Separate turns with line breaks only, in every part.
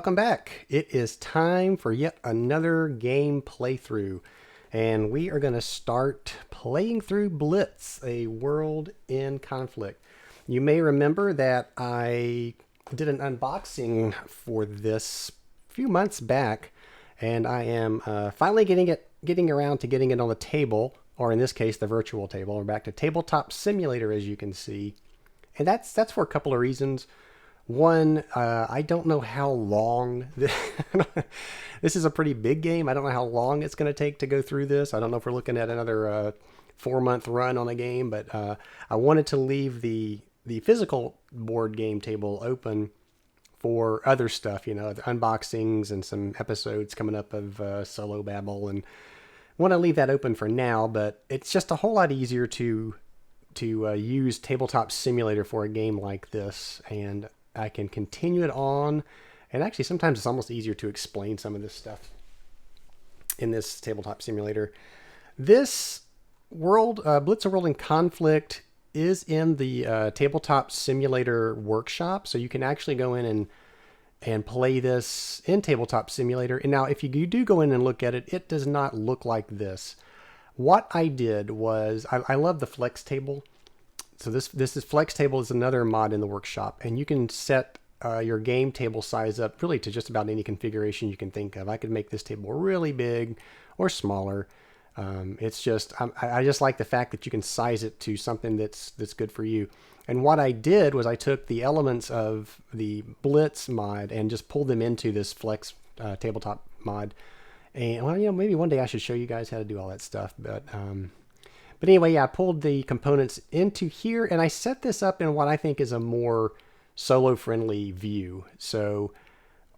welcome back. It is time for yet another game playthrough, and we are going to start playing through Blitz, a world in conflict. You may remember that I did an unboxing for this a few months back, and I am finally getting around to getting it on the table, or in this case, the virtual table. We're back to Tabletop Simulator, as you can see, and that's for a couple of reasons. One, I don't know how long this is a pretty big game. I don't know how long it's going to take to go through this. I don't know if we're looking at another 4-month run on a game, but I wanted to leave the physical board game table open for other stuff, the unboxings and some episodes coming up of Solo Babble, and want to leave that open for now. But it's just a whole lot easier to use Tabletop Simulator for a game like this, and I can continue it on, and actually sometimes it's almost easier to explain some of this stuff in this Tabletop Simulator. This world, Blitz, a World in Conflict, is in the Tabletop Simulator workshop, so you can actually go in and play this in Tabletop Simulator. And now if you do go in and look at it, it does not look like this. What I did was, I love the Flex Table. So this is Flex Table is another mod in the workshop, and you can set your game table size up really to just about any configuration you can think of. I could make this table really big or smaller. It's just I just like the fact that you can size it to something that's good for you. And what I did was I took the elements of the Blitz mod and just pulled them into this Flex tabletop mod. And well, maybe one day I should show you guys how to do all that stuff, but anyway, yeah, I pulled the components into here, and I set this up in what I think is a more solo-friendly view. So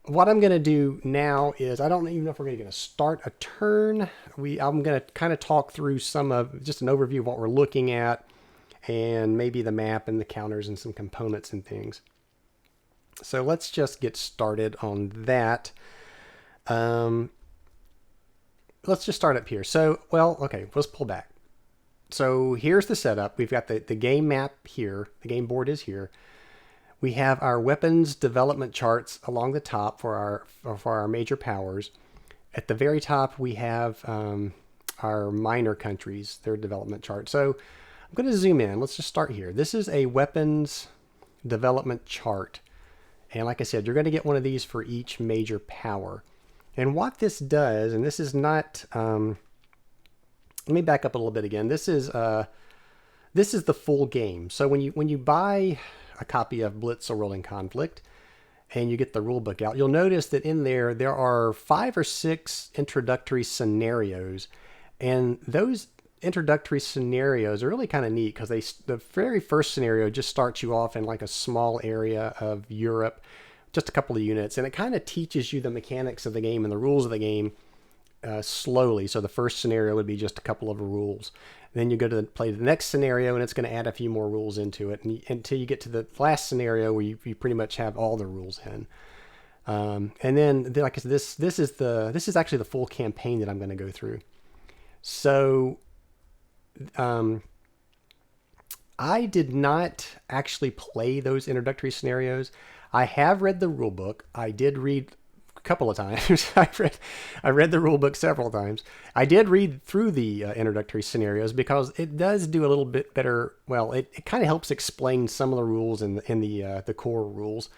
what I'm going to do now is, I don't even know if we're going to start a turn. I'm going to kind of talk through just an overview of what we're looking at, and maybe the map and the counters and some components and things. So let's just get started on that. Let's just start up here. So, okay, let's pull back. So here's the setup. We've got the game map here. The game board is here. We have our weapons development charts along the top for our major powers. At the very top, we have our minor countries, their development chart. So I'm going to zoom in. Let's just start here. This is a weapons development chart. And like I said, you're going to get one of these for each major power. And what this does, and this is not... let me back up a little bit again. This is the full game. So when you buy a copy of Blitz, a World in Conflict, and you get the rule book out, you'll notice that in there are 5 or 6 introductory scenarios, and those introductory scenarios are really kind of neat because the very first scenario just starts you off in like a small area of Europe, just a couple of units, and it kind of teaches you the mechanics of the game and the rules of the game slowly. So the first scenario would be just a couple of rules. Then you go to play the next scenario, and it's going to add a few more rules into it, until you get to the last scenario where you pretty much have all the rules in. And then, like I said, this is actually the full campaign that I'm going to go through. So, I did not actually play those introductory scenarios. I have read the rule book. I did read couple of times. I read the rule book several times. I did read through the introductory scenarios because it does do a little bit better. Well, it kind of helps explain some of the rules in the core rules.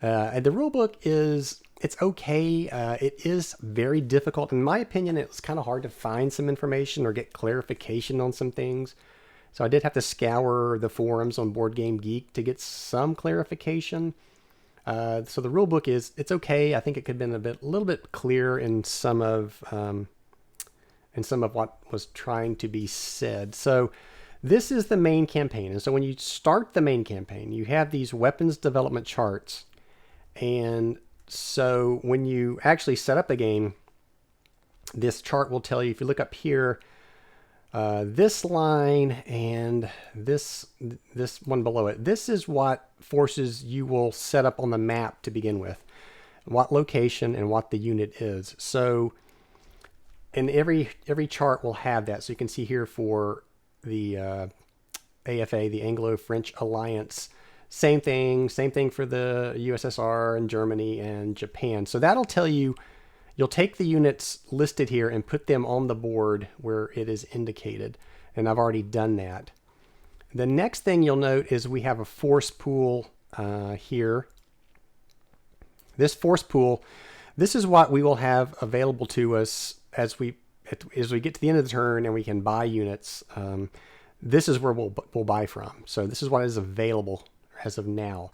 And the rule book it's okay. It is very difficult. In my opinion, it's kind of hard to find some information or get clarification on some things. So I did have to scour the forums on Board Game Geek to get some clarification. So the rule book it's okay. I think it could have been a little bit clearer in some of what was trying to be said. So this is the main campaign. And so when you start the main campaign, you have these weapons development charts. And so when you actually set up a game, this chart will tell you, if you look up here, this line and this one below it, this is what forces you will set up on the map to begin with, what location and what the unit is. So, and every chart will have that. So you can see here for the AFA, the Anglo-French Alliance, Same thing for the USSR and Germany and Japan. So that'll tell you, you'll take the units listed here and put them on the board where it is indicated. And I've already done that. The next thing you'll note is we have a force pool here. This force pool, this is what we will have available to us as we get to the end of the turn and we can buy units. This is where we'll buy from. So this is what is available as of now.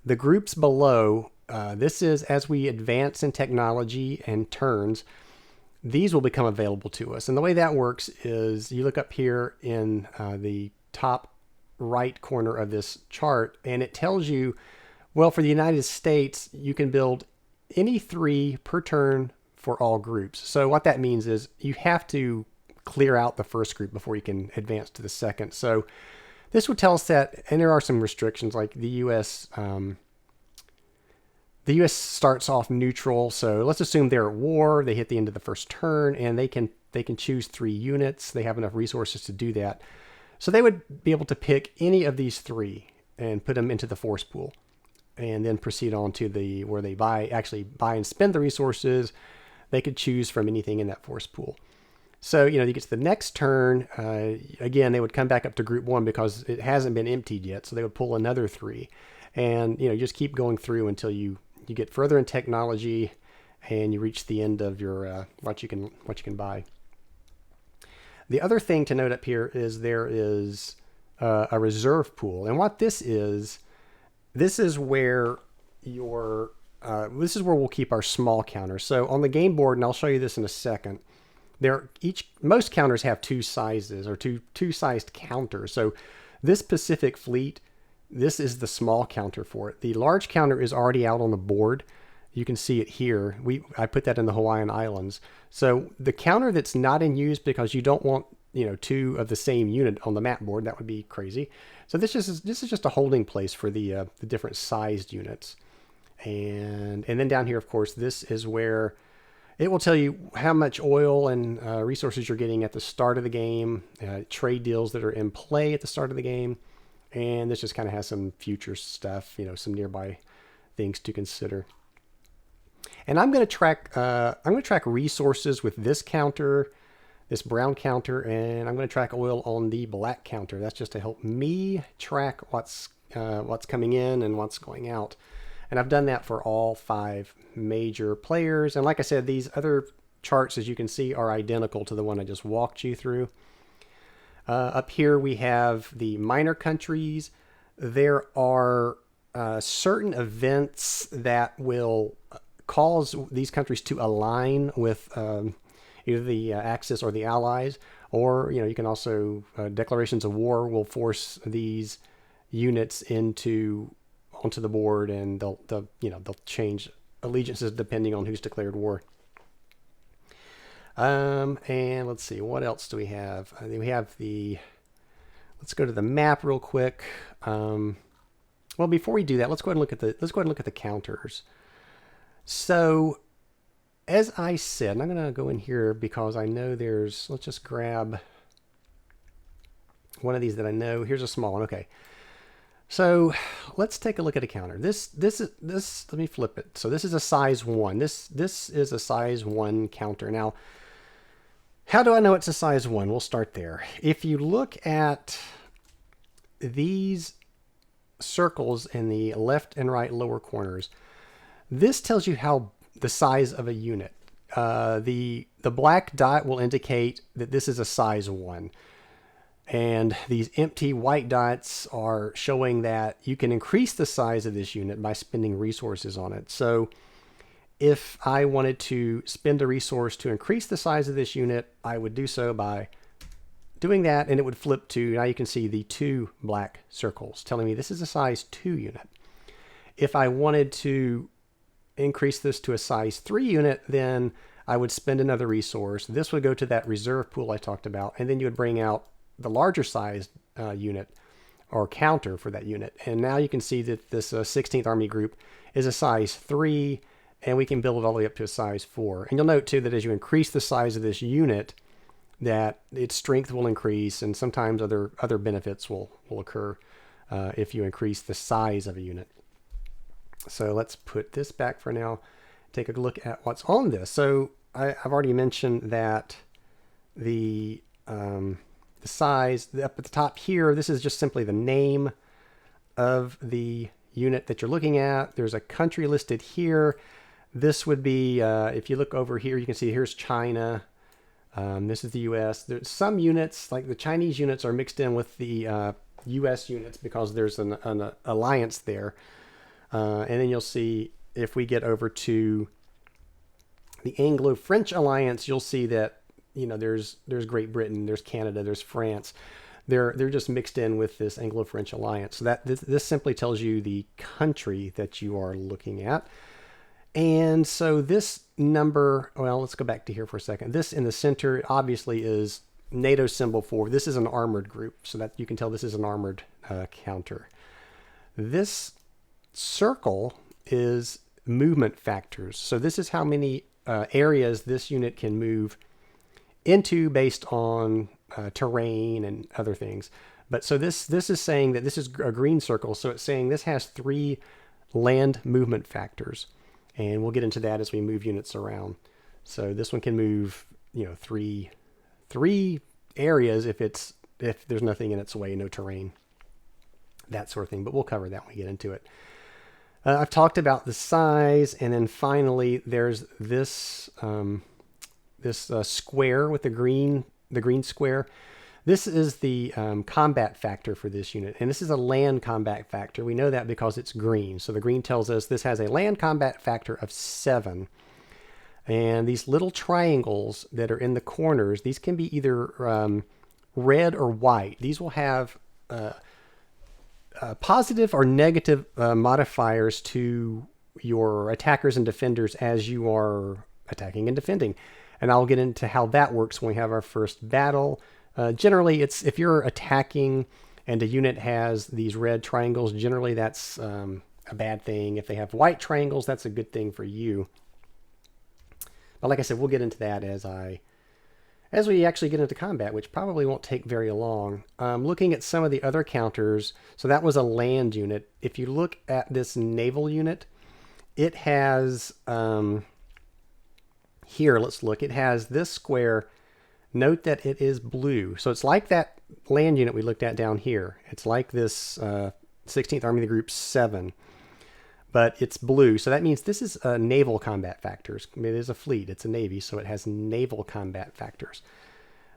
The groups below, this is as we advance in technology and turns, these will become available to us. And the way that works is you look up here in the top right corner of this chart, and it tells you, well, for the United States, you can build any 3 per turn for all groups. So what that means is you have to clear out the first group before you can advance to the second. So this would tell us that, and there are some restrictions, like the U.S. Starts off neutral. So let's assume they're at war. They hit the end of the first turn, and they can choose 3 units. They have enough resources to do that. So they would be able to pick any of these 3 and put them into the force pool, and then proceed on to where they actually buy and spend the resources. They could choose from anything in that force pool. So, you get to the next turn, again, they would come back up to group 1 because it hasn't been emptied yet. So they would pull another 3, and, you just keep going through until you get further in technology and you reach the end of your, what you can buy. The other thing to note up here is there is a reserve pool. And what this is where this is where we'll keep our small counters. So on the game board, and I'll show you this in a second, most counters have 2 sizes, or two sized counters. So this Pacific fleet, this is the small counter for it. The large counter is already out on the board. You can see it here. I put that in the Hawaiian Islands. So the counter that's not in use, because you don't want 2 of the same unit on the map board, that would be crazy. So this is just a holding place for the different sized units. And then down here, of course, this is where it will tell you how much oil and resources you're getting at the start of the game, trade deals that are in play at the start of the game, and this just kind of has some future stuff, some nearby things to consider. And I'm going to track resources with this counter, this brown counter, and I'm going to track oil on the black counter. That's just to help me track what's coming in and what's going out. And I've done that for all 5 major players. And like I said, these other charts, as you can see, are identical to the one I just walked you through. Up here we have the minor countries. There are certain events that will cause these countries to align with either the Axis or the Allies, or you can also declarations of war will force these units onto the board, and they'll change allegiances depending on who's declared war. And let's see, what else do we have? Let's go to the map real quick. Well, before we do that, let's go ahead and look at the counters. So, as I said, and I'm going to go in here because I know let's just grab one of these that I know. Here's a small one. Okay. So let's take a look at a counter. This, let me flip it. So this is a size 1. This is a size 1 counter. Now, how do I know it's a size 1? We'll start there. If you look at these circles in the left and right lower corners, this tells you the size of a unit. The black dot will indicate that this is a size 1. And these empty white dots are showing that you can increase the size of this unit by spending resources on it. So if I wanted to spend a resource to increase the size of this unit, I would do so by doing that, and it would flip to, now you can see the 2 black circles telling me this is a size 2 unit. If I wanted to increase this to a size 3 unit, then I would spend another resource. This would go to that reserve pool I talked about, and then you would bring out the larger sized unit or counter for that unit. And now you can see that this 16th Army Group is a size 3, and we can build it all the way up to a size 4. And you'll note too that as you increase the size of this unit, that its strength will increase, and sometimes other benefits will occur if you increase the size of a unit. So let's put this back for now. Take a look at what's on this. So I've already mentioned that the size up at the top here, this is just simply the name of the unit that you're looking at. There's a country listed here. This would be, if you look over here, you can see here's China. This is the US. There's some units, like the Chinese units, are mixed in with the US units because there's an alliance there. And then you'll see if we get over to the Anglo-French alliance, you'll see that, you know, there's Great Britain, there's Canada, there's France. They're just mixed in with this Anglo-French alliance. So that this simply tells you the country that you are looking at. And so this number, well, let's go back to here for a second. This in the center obviously is NATO symbol 4. This is an armored group, so that you can tell this is an armored counter. This circle is movement factors. So this is how many areas this unit can move into based on terrain and other things. But so this is saying that this is a green circle. So it's saying this has 3 land movement factors. And we'll get into that as we move units around. So this one can move, you know, three areas if there's nothing in its way, no terrain, that sort of thing. But we'll cover that when we get into it. I've talked about the size, and then finally there's this square with the green square. This is the combat factor for this unit, and this is a land combat factor. We know that because it's green. So the green tells us this has a land combat factor of 7. And these little triangles that are in the corners, these can be either red or white. These will have positive or negative modifiers to your attackers and defenders as you are attacking and defending. And I'll get into how that works when we have our first battle. Generally, it's if you're attacking and a unit has these red triangles, generally that's a bad thing. If they have white triangles, that's a good thing for you. But like I said, we'll get into that as we actually get into combat, which probably won't take very long. Looking at some of the other counters, so that was a land unit. If you look at this naval unit, it has, here, let's look, it has this square. Note that it is blue. So it's like that land unit we looked at down here. It's like this 16th Army of the Group 7, but it's blue. So that means this is naval combat factors. It is a fleet. It's a navy, so it has naval combat factors.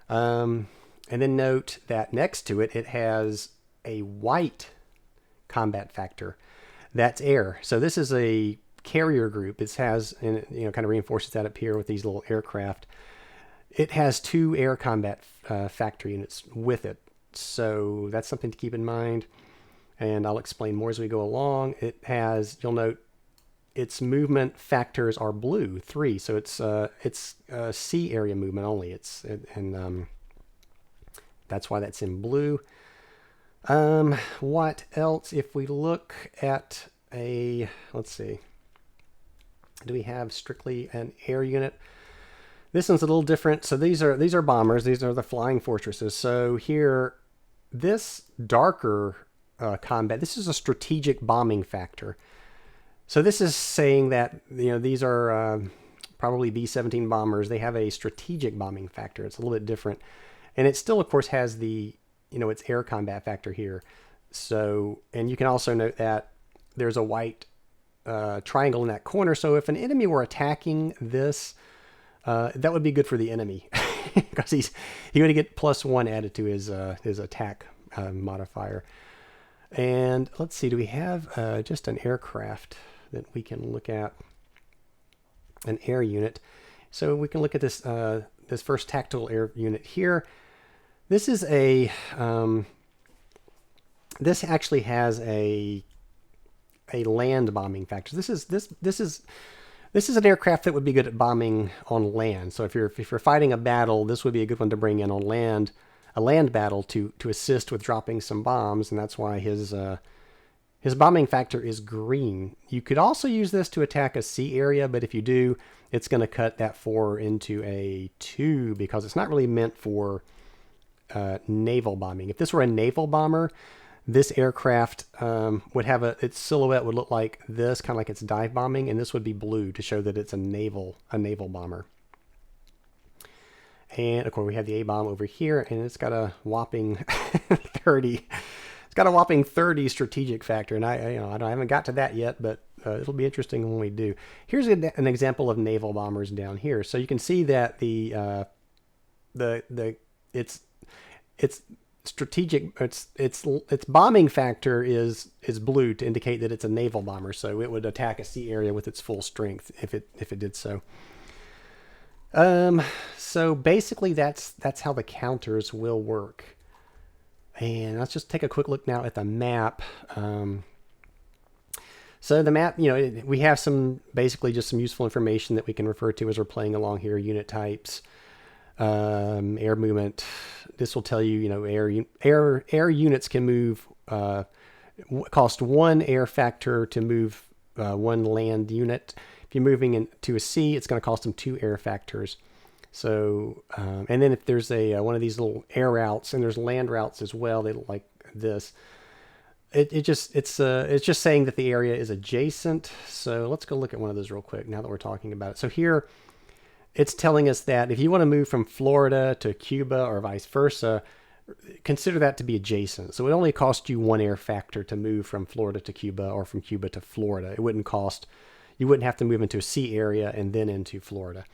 And then note that next to it, it has a white combat factor. That's air. So this is a carrier group. It has, and you know, kind of reinforces that up here with these little aircraft. It has 2 air combat factor units with it. So that's something to keep in mind. And I'll explain more as we go along. It has, you'll note, its movement factors are blue, 3. So it's sea area movement only. And that's why that's in blue. What else? If we look at let's see. Do we have strictly an air unit? This one's a little different. So these are bombers. These are the flying fortresses. So here, this darker combat, this is a strategic bombing factor. So this is saying that, you know, these are probably B-17 bombers. They have a strategic bombing factor. It's a little bit different. And it still, of course, has the, you know, its air combat factor here. So, and you can also note that there's a white triangle in that corner. So if an enemy were attacking this, that would be good for the enemy because he's going to get +1 added to his attack modifier. And let's see, do we have just an aircraft that we can look at? An air unit. So we can look at this this first tactical air unit here. This is a this actually has a land bombing factor. This is an aircraft that would be good at bombing on land. So if you're fighting a battle, this would be a good one to bring in on land, a land battle to assist with dropping some bombs, and that's why his bombing factor is green. You could also use this to attack a sea area, but if you do, it's going to cut that 4 into a 2 because it's not really meant for naval bombing. If this were a naval bomber, this aircraft would have its silhouette would look like this, kind of like it's dive bombing, and this would be blue to show that it's a naval bomber. And of course we have the A-bomb over here, and it's got a whopping 30. It's got a whopping 30 strategic factor, and I haven't got to that yet, but it'll be interesting when we do. Here's an example of naval bombers down here. So you can see that its strategic its bombing factor is blue to indicate that it's a naval bomber. So it would attack a sea area with its full strength if it did so. So basically that's how the counters will work. And let's just take a quick look now at the map. So the map, we have basically just some useful information that we can refer to as we're playing along here. Unit types, air movement. This will tell you, air units can move, cost 1 air factor to move 1 land unit. If you're moving into a sea, it's going to cost them 2 air factors. So, and then if there's one of these little air routes, and there's land routes as well, they look like this. It's just saying that the area is adjacent. So let's go look at one of those real quick now that we're talking about it. So here, it's telling us that if you want to move from Florida to Cuba or vice versa, consider that to be adjacent. So it only costs you 1 air factor to move from Florida to Cuba or from Cuba to Florida. You wouldn't have to move into a sea area and then into Florida.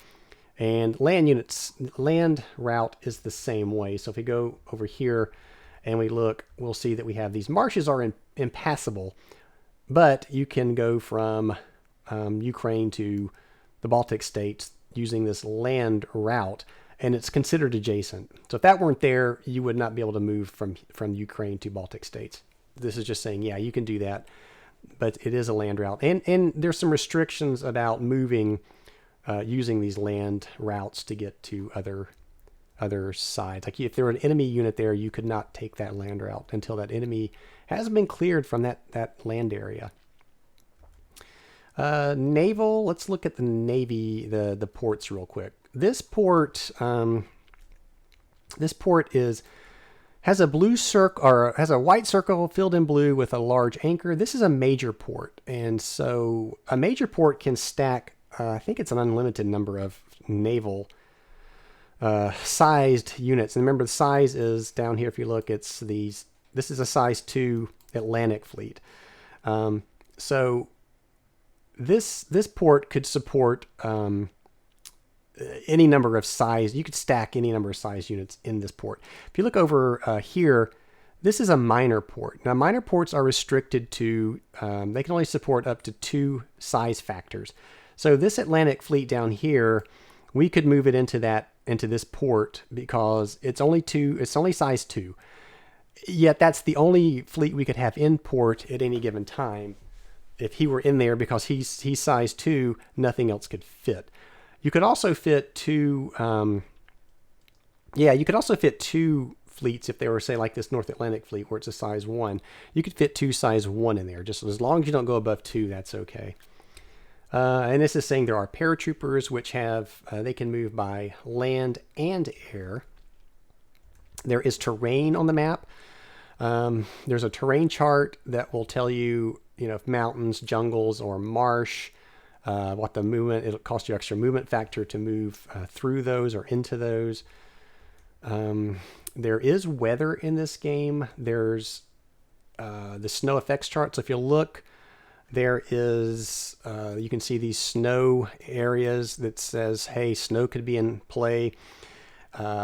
And land route is the same way. So if we go over here and we look, we'll see that we have these marshes are impassable, but you can go from Ukraine to the Baltic states using this land route, and it's considered adjacent. So if that weren't there, you would not be able to move from Ukraine to Baltic states. This is just saying, yeah, you can do that, but it is a land route. And there's some restrictions about moving using these land routes to get to other sides. Like if there were an enemy unit there, you could not take that land route until that enemy has been cleared from that land area. Naval, let's look at the Navy, the ports real quick. This port has a blue circle, or has a white circle filled in blue with a large anchor. This is a major port, and so a major port can stack. I think it's an unlimited number of naval sized units. And remember, the size is down here. If you look, this is a size 2 Atlantic fleet. So this port could support any number of size. You could stack any number of size units in this port. If you look over here, this is a minor port. Now, minor ports are restricted to, they can only support up to 2 size factors. So this Atlantic fleet down here, we could move it into this port because it's only size 2. Yet that's the only fleet we could have in port at any given time. If he were in there, because he's size 2, nothing else could fit. You could also fit 2. You could also fit 2 fleets if they were, say, like this North Atlantic fleet where it's a size 1. You could fit 2 size 1 in there. Just as long as you don't go above 2, that's okay. And this is saying there are paratroopers, which they can move by land and air. There is terrain on the map. There's a terrain chart that will tell you, if mountains, jungles, or marsh, what the movement, it'll cost you extra movement factor to move through those or into those. There is weather in this game. There's the snow effects chart. So if you look, there is, you can see these snow areas that says, hey, snow could be in play.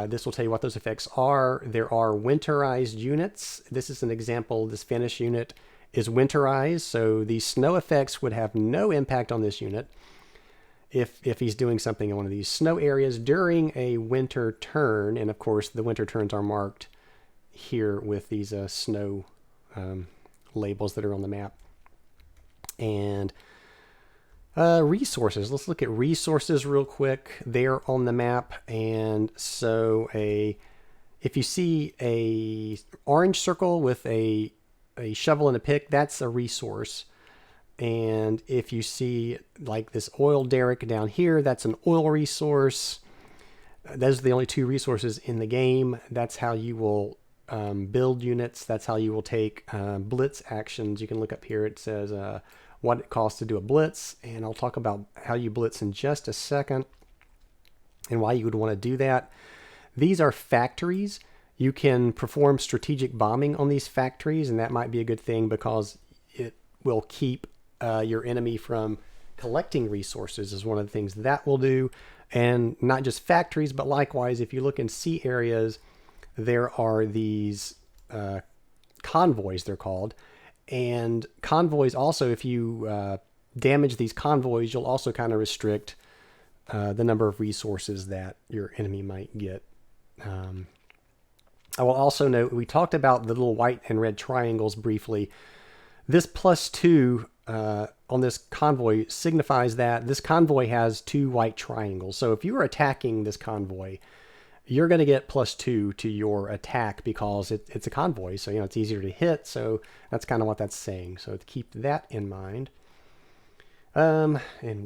This will tell you what those effects are. There are winterized units. This is an example. This Finnish unit is winterized, so these snow effects would have no impact on this unit if he's doing something in one of these snow areas during a winter turn. And of course, the winter turns are marked here with these snow labels that are on the map. And resources. Let's look at resources real quick. They're on the map. And so if you see a orange circle with a shovel and a pick, that's a resource. And if you see like this oil derrick down here, that's an oil resource. Those are the only 2 resources in the game. That's how you will build units. That's how you will take blitz actions. You can look up here. It says what it costs to do a blitz, and I'll talk about how you blitz in just a second and why you would want to do that. These are factories. You can perform strategic bombing on these factories, and that might be a good thing because it will keep your enemy from collecting resources, is one of the things that will do. And not just factories, but likewise, if you look in sea areas, there are these convoys, they're called. And convoys also, if you damage these convoys, you'll also kind of restrict the number of resources that your enemy might get. I will also note, we talked about the little white and red triangles briefly. This +2 on this convoy signifies that this convoy has 2 white triangles. So if you are attacking this convoy, you're going to get +2 to your attack because it's a convoy. So, it's easier to hit. So that's kind of what that's saying. So to keep that in mind. And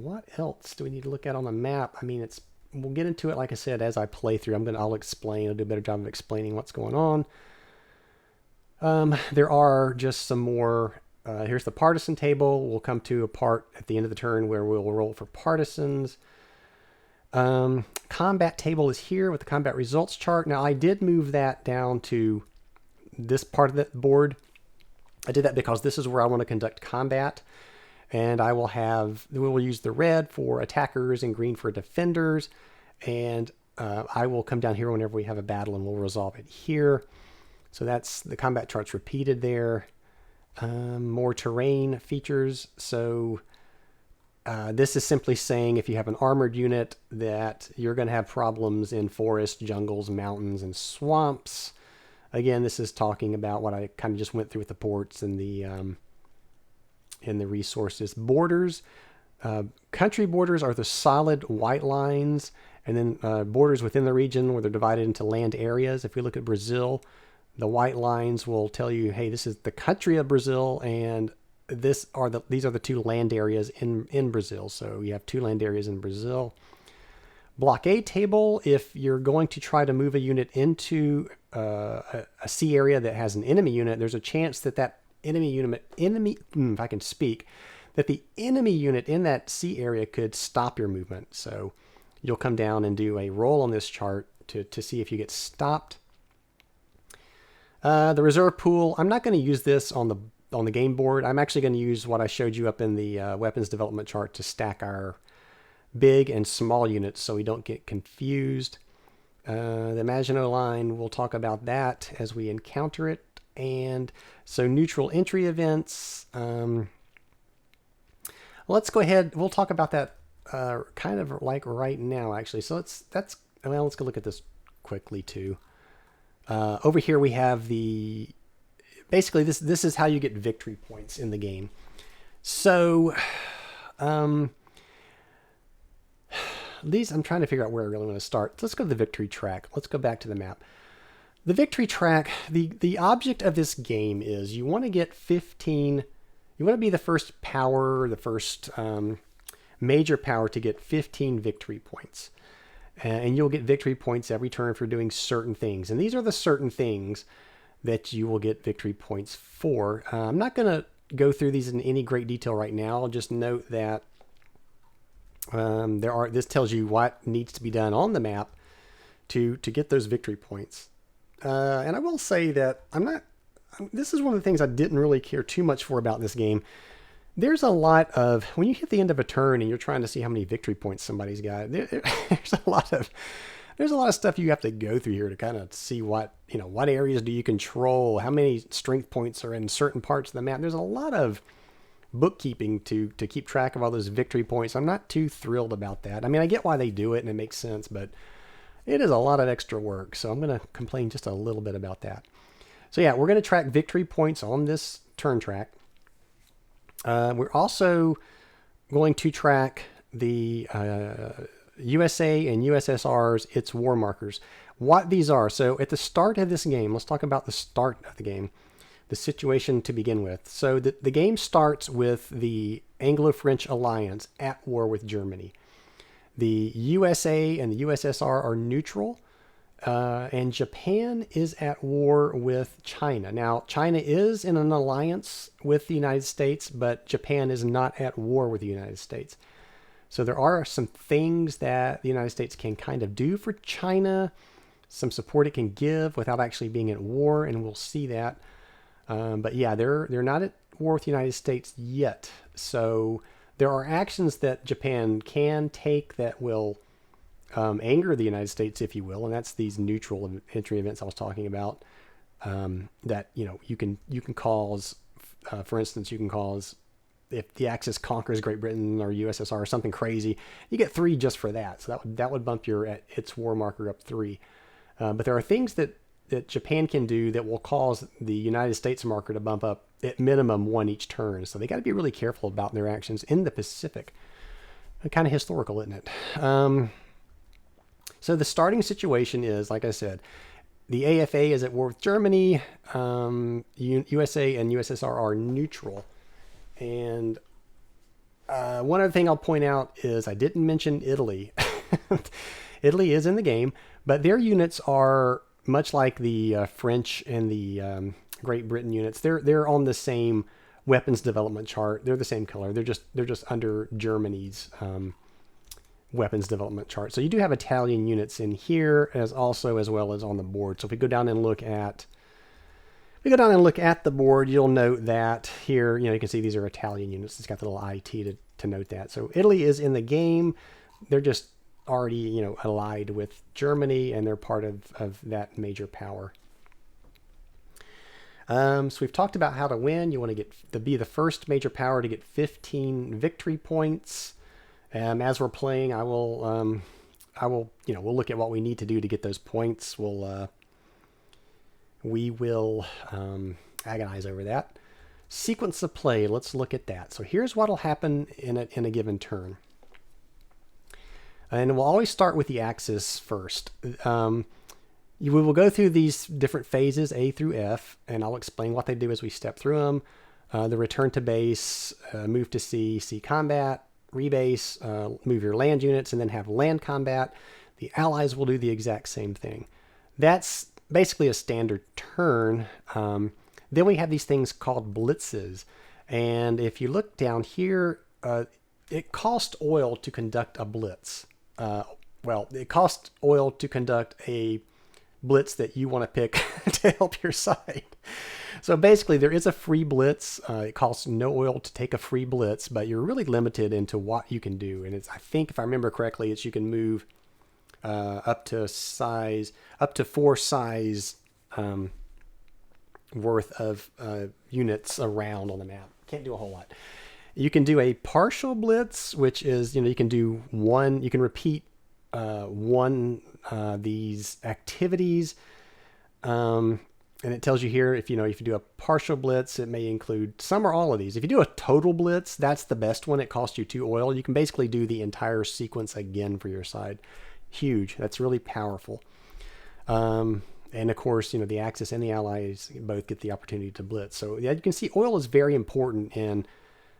what else do we need to look at on the map? I mean, we'll get into it, like I said, as I play through. I'll explain. I'll do a better job of explaining what's going on. There are just some more. Here's the partisan table. We'll come to a part at the end of the turn where we'll roll for partisans. Combat table is here with the combat results chart. Now, I did move that down to this part of the board. I did that because this is where I want to conduct combat. And we will use the red for attackers and green for defenders. And I will come down here whenever we have a battle and we'll resolve it here. So that's the combat charts repeated there. More terrain features. So this is simply saying if you have an armored unit that you're going to have problems in forests, jungles, mountains, and swamps. Again, this is talking about what I kind of just went through with the ports and the resources. Borders, country borders are the solid white lines, and then borders within the region where they're divided into land areas. If we look at Brazil, the white lines will tell you, hey, this is the country of Brazil, and these are the 2 land areas in Brazil. So you have 2 land areas in Brazil. Blockade table, if you're going to try to move a unit into a sea area that has an enemy unit, there's a chance that that if I can speak, that the enemy unit in that sea area could stop your movement. So you'll come down and do a roll on this chart to see if you get stopped. The reserve pool, I'm not going to use this on the game board. I'm actually going to use what I showed you up in the weapons development chart to stack our big and small units so we don't get confused. The Maginot Line, we'll talk about that as we encounter it. And so neutral entry events, let's go ahead. We'll talk about that kind of like right now, actually. So let's go look at this quickly too. Over here we have basically this is how you get victory points in the game. So I'm trying to figure out where I really want to start. Let's go to the victory track. Let's go back to the map. The victory track, the object of this game is you want to get 15, you want to be the first power, the first major power to get 15 victory points. And you'll get victory points every turn for doing certain things. And these are the certain things that you will get victory points for. I'm not going to go through these in any great detail right now. I'll just note that this tells you what needs to be done on the map to get those victory points. And I will say that this is one of the things I didn't really care too much for about this game. There's a lot of, when you hit the end of a turn and you're trying to see how many victory points somebody's got, there's a lot of stuff you have to go through here to kind of see what areas do you control, how many strength points are in certain parts of the map. There's a lot of bookkeeping to keep track of all those victory points. I'm not too thrilled about that. I mean, I get why they do it and it makes sense, but it is a lot of extra work. So I'm going to complain just a little bit about that. So yeah, we're going to track victory points on this turn track. We're also going to track the USA and USSR's its war markers. What these are. So at the start of this game, let's talk about the start of the game, the situation to begin with. So the game starts with the Anglo-French alliance at war with Germany. The USA and the USSR are neutral, And Japan is at war with China. Now, China is in an alliance with the United States, but Japan is not at war with the United States. So there are some things that the United States can kind of do for China, some support it can give without actually being at war, and we'll see that. But yeah, they're not at war with the United States yet. So there are actions that Japan can take that will anger the United States, if you will, and that's these neutral entry events I was talking about. That you can cause, for instance, you can cause, if the Axis conquers Great Britain or USSR or something crazy, you get 3 just for that. So that would bump your its war marker up 3. But there are things that Japan can do that will cause the United States marker to bump up at minimum 1 each turn. So they got to be really careful about their actions in the Pacific. Kind of historical, isn't it? So the starting situation is, like I said, the AFA is at war with Germany. USA and USSR are neutral. And one other thing I'll point out is I didn't mention Italy. Italy is in the game, but their units are much like the French and the Great Britain units. They're on the same weapons development chart. They're the same color. They're just under Germany's weapons development chart. So you do have Italian units in here as well as on the board. So if we go down and look at the board, you'll note that here, you can see these are Italian units. It's got the little IT to note that. So Italy is in the game. They're just already, allied with Germany, and they're part of that major power. So we've talked about how to win. You want to be the first major power to get 15 victory points. As we're playing, we'll look at what we need to do to get those points. We will agonize over that. Sequence of play. Let's look at that. So here's what will happen in a given turn. And we'll always start with the Axis first. We will go through these different phases, A through F, and I'll explain what they do as we step through them. The return to base, move to C, C combat, rebase, move your land units, and then have land combat. The Allies will do the exact same thing. That's basically a standard turn. Then we have these things called blitzes. And if you look down here, it costs oil to conduct a blitz. It costs oil to conduct a blitz that you want to pick to help your side. So basically, there is a free blitz. It costs no oil to take a free blitz, but you're really limited into what you can do. And I think, if I remember correctly, you can move up to 4 size worth of units around on the map. Can't do a whole lot. You can do a partial blitz, which is, you can do one. You can repeat one these activities. And it tells you here, if you do a partial blitz, it may include some or all of these. If you do a total blitz, that's the best one. It costs you 2 oil. You can basically do the entire sequence again for your side. Huge. That's really powerful. And of course, the Axis and the Allies both get the opportunity to blitz. So yeah, you can see oil is very important in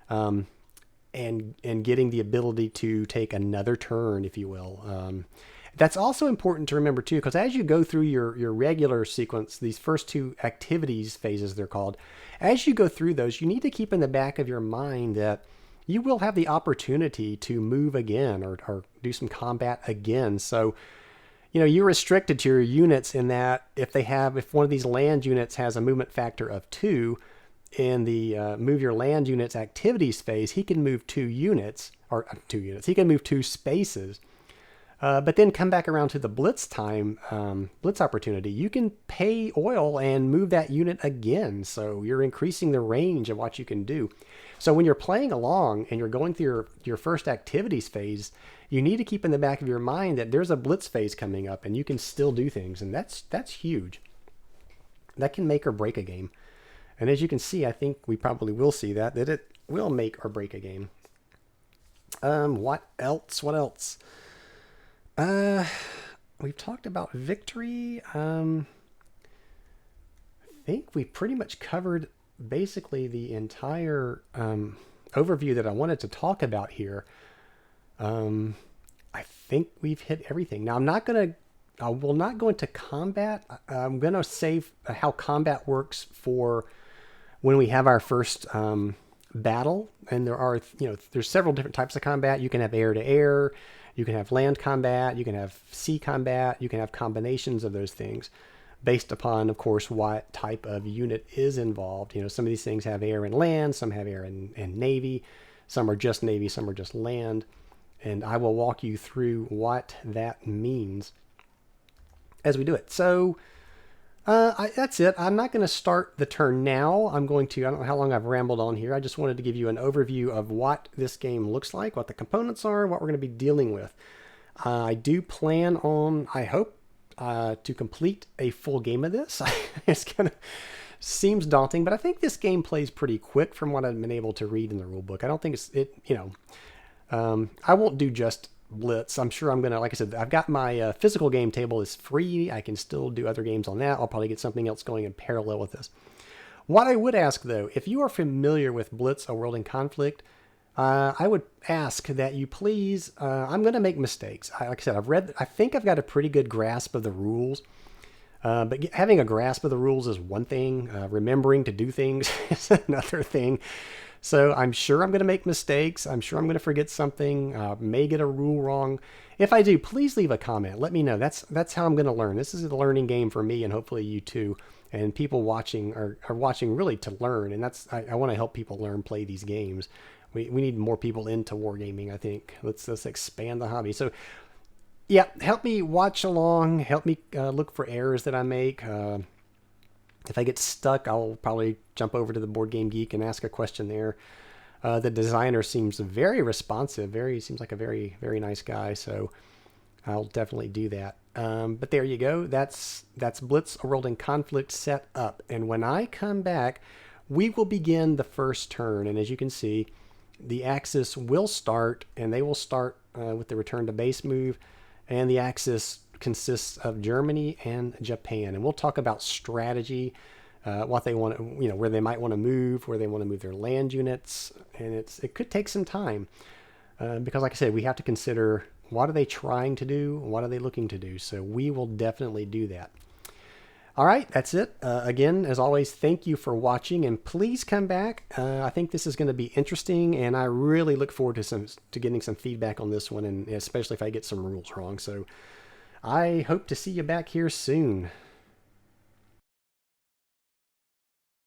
and getting the ability to take another turn, if you will. That's also important to remember too, because as you go through your regular sequence, these first 2 activities phases, they're called, as you go through those, you need to keep in the back of your mind that you will have the opportunity to move again or do some combat again. So, you're restricted to your units in that if one of these land units has a movement factor of 2, in the move your land units activities phase, he can move 2 units, or 2 units. He can move 2 spaces. But then come back around to the blitz time, blitz opportunity. You can pay oil and move that unit again. So you're increasing the range of what you can do. So when you're playing along and you're going through your first activities phase, you need to keep in the back of your mind that there's a blitz phase coming up and you can still do things. And that's huge. That can make or break a game. And as you can see, I think we probably will see that it will make or break a game. What else? We've talked about victory. I think we pretty much covered basically the entire overview that I wanted to talk about here. I think we've hit everything. Now, I'm not going to I will not go into combat. I'm going to save how combat works for when we have our first battle. And there are, there's several different types of combat. You can have air to air, you can have land combat, you can have sea combat, you can have combinations of those things based upon, of course, what type of unit is involved. Some of these things have air and land, some have air and navy, some are just navy, some are just land. And I will walk you through what that means as we do it. So that's it. I'm not going to start the turn now. I don't know how long I've rambled on here. I just wanted to give you an overview of what this game looks like, what the components are, what we're going to be dealing with. I do plan on, I hope, to complete a full game of this. It's kind of seems daunting, but I think this game plays pretty quick from what I've been able to read in the rule book. I don't think I won't do just Blitz. I'm sure I'm going to, like I said, I've got my physical game table is free. I can still do other games on that. I'll probably get something else going in parallel with this. What I would ask, though, if you are familiar with Blitz, A World in Conflict, I would ask that you please, I'm going to make mistakes. Like I said, I think I've got a pretty good grasp of the rules. But having a grasp of the rules is one thing. Remembering to do things is another thing. So I'm sure I'm going to make mistakes. I'm sure I'm going to forget something. May get a rule wrong. If I do, please leave a comment. Let me know. That's how I'm going to learn. This is a learning game for me and hopefully you too. And people watching are watching really to learn. And I want to help people learn, play these games. We need more people into wargaming, I think. Let's expand the hobby. So yeah, help me watch along. Help me look for errors that I make. If I get stuck, I'll probably jump over to the Board Game Geek and ask a question there. The designer seems very responsive. Seems like a very, very nice guy. So I'll definitely do that. But there you go. That's Blitz, A World in Conflict set up. And when I come back, we will begin the first turn. And as you can see, the Axis will start, and they will start with the return to base move. And the Axis consists of Germany and Japan. And we'll talk about strategy, what they want to, where they might want to move, where they want to move their land units. And it could take some time because, like I said, we have to consider what are they trying to do? What are they looking to do? So we will definitely do that. All right, that's it. Again, as always, thank you for watching, and please come back. I think this is going to be interesting, and I really look forward to getting some feedback on this one, and especially if I get some rules wrong. So I hope to see you back here soon.